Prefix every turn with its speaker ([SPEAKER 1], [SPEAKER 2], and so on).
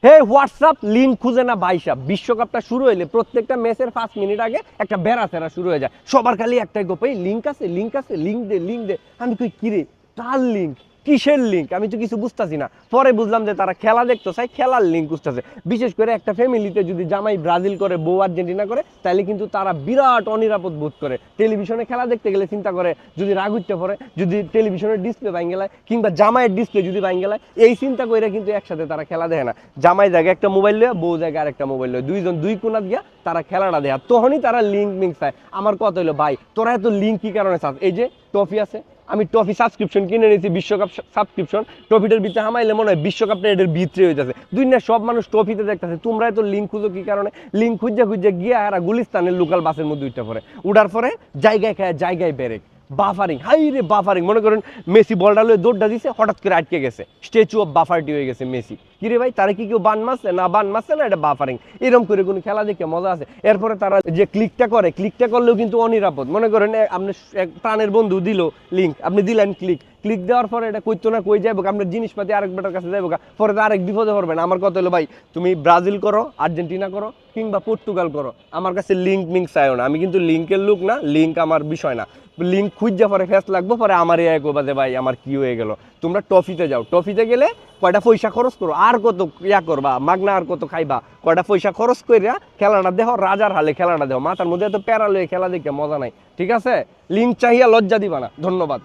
[SPEAKER 1] হে WhatsApp link খুঁজে না ভাই সাহেব, বিশ্বকাপটা শুরু হইলে প্রত্যেকটা ম্যাচের 5 মিনিট আগে একটা বেড়াচেরা শুরু হয়ে যায়, সবার খালি একটাই গোপ, এই লিঙ্ক আছে লিঙ্ক আছে, লিঙ্ক দে লিঙ্ক দে। আমি কই কিরে কার লিঙ্ক, কিসের লিঙ্ক, আমি তো কিছু বুঝতেছি না। পরে বুঝলাম যে তারা খেলা দেখতে চাই, খেলার লিঙ্ক খুঁজতেছে। বিশেষ করে একটা ফ্যামিলিতে যদি জামাই ব্রাজিল করে বউ আর্জেন্টিনা করে, তাহলে কিন্তু তারা বিরাট অনিরাপদ বোধ করে। টেলিভিশনে খেলা দেখতে গেলে চিন্তা করে যদি রাগ উঠতে পড়ে, যদি টেলিভিশনের ডিসপ্লে ভাঙে গেলায়, কিংবা জামাইয়ের ডিসপ্লে যদি ভাঙে গেলায়, এই চিন্তা করে কিন্তু একসাথে তারা খেলা দেখে না। জামাই জায়গায় একটা মোবাইল লয়, বউ জায়গায় আরেকটা মোবাইল লয়, দুইজন দুই কোণা দিয়া তারা খেলাটা দেয়। তখনই তারা লিঙ্ক মিঙ্ক চায়। আমার কথা হইলো ভাই তোরা এত লিঙ্ক কি কারণে চাস? এই যে টফি আছে, আমি টফি সাবস্ক্রিপশন কিনে নিয়েছি, বিশ্বকাপ সাবস্ক্রিপশন। টফিটার ভিতরে হামাইলে মনে হয় বিশ্বকাপটা এটার ভিতরে হয়ে যাচ্ছে। দুনিয়ার সব মানুষ টফিতে দেখতেছে, তোমরা এত লিঙ্ক খুঁজো কি কারণে? লিঙ্ক খুঁজে খুঁজে গিয়ে এরা গুলিস্তানের লোকাল বাসের মধ্যে উঠতে পড়ে, উঠার পরে জায়গায় খায় জায়গায় ব্রেক, বাফারিং, হাই রে বাফারিং। মনে করেন মেসি বলটা লয়ে দৌড়টা দিছে, হঠাৎ করে আটকে গেছে, স্ট্যাচু অফ বাফারটি হয়ে গেছে মেসি। কিরে ভাই তারা কি কেউ বান মারছে? না বান মারছে না, এটা বাফারিং। এরকম করে কোনো খেলা দেখে মজা আছে? এরপরে তারা যে ক্লিকটা করে, ক্লিকটা করলেও কিন্তু অনিরাপদ। মনে করেন আপনি এক প্রাণের বন্ধু দিল লিঙ্ক, আপনি দিলেন ক্লিক, ক্লিক দেওয়ার পরে এটা কইতো না কই যাবো, আপনার জিনিসপাতি আরেক বেটার কাছে যাবো, পরে তো আরেক বিপদে পড়বেন। আমার কথা হলো ভাই তুমি ব্রাজিল করো, আর্জেন্টিনা করো, কিংবা পর্তুগাল করো, আমার কাছে লিঙ্ক মিঙ্ক চাইও না। আমি কিন্তু লিঙ্কের লোক না, লিঙ্ক আমার বিষয় না। লিঙ্ক খুঁজে পরে ফেস লাগবো, পরে আমার এক বাজে ভাই আমার কি হয়ে গেল। তোমরা টফিতে যাও, টফিতে গেলে কয়টা পয়সা খরচ করো, আর কত ইয়া করবা, মাগনা আর কত খাইবা, কয়টা পয়সা খরচ করিয়া খেলাটা দেখো, রাজার হালে খেলাটা দেখো। মাথার মধ্যে এত প্যারা লয়ে খেলা দেখে মজা নাই, ঠিক আছে? লিঙ্ক চাহিয়া লজ্জা দিবা না। ধন্যবাদ।